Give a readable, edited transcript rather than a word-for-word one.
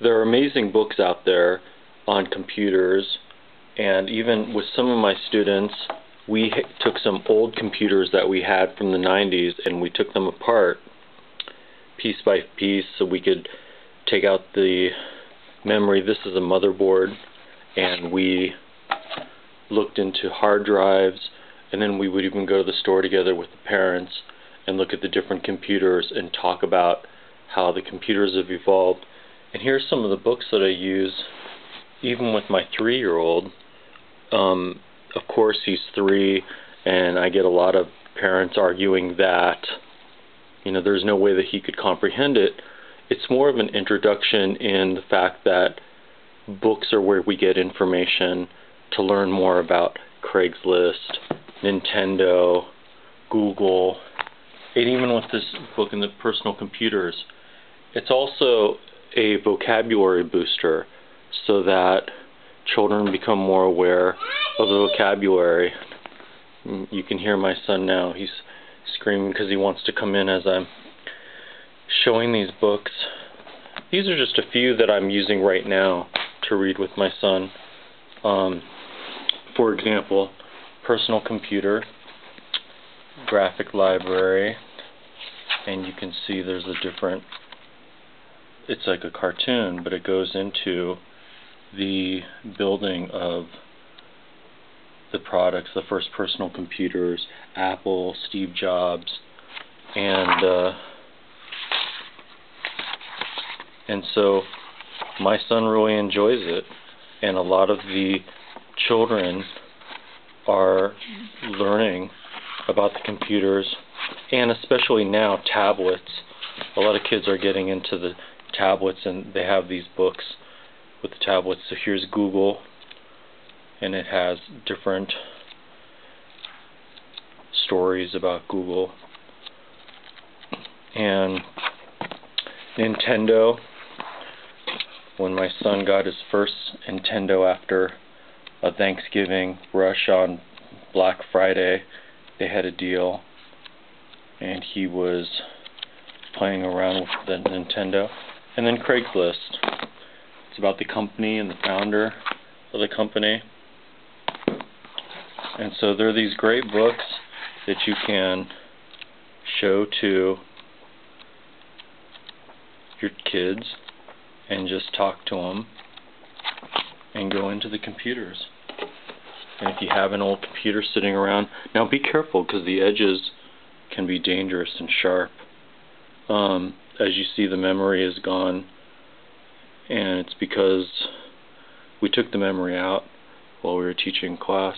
There are amazing books out there on computers, and even with some of my students, we took some old computers that we had from the 90s and we took them apart piece by piece so we could take out the memory. This is a motherboard, and we looked into hard drives, and then we would even go to the store together with the parents and look at the different computers and talk about how the computers have evolved. And here's some of the books that I use even with my 3-year-old. Of course, he's 3, and I get a lot of parents arguing that, you know, there's no way that he could comprehend it. It's more of an introduction in the fact that books are where we get information to learn more about Craigslist, Nintendo, Google, and even with this book in the personal computers. It's also a vocabulary booster so that children become more aware of the vocabulary. You can hear my son now. He's screaming because he wants to come in as I'm showing these books. These are just a few that I'm using right now to read with my son. For example, personal computer, graphic library, and you can see there's a different, it's like a cartoon, but it goes into the building of the products, the first personal computers, Apple, Steve Jobs, and so my son really enjoys it, and a lot of the children are learning about the computers, and especially now tablets. A lot of kids are getting into the tablets, and they have these books with the tablets. So here's Google, and it has different stories about Google. And Nintendo, when my son got his first Nintendo after a Thanksgiving rush on Black Friday, they had a deal, and he was playing around with the Nintendo. And then Craigslist. It's about the company and the founder of the company. And so there are these great books that you can show to your kids and just talk to them and go into the computers. And if you have an old computer sitting around, now be careful because the edges can be dangerous and sharp. As you see, the memory is gone, and it's because we took the memory out while we were teaching class.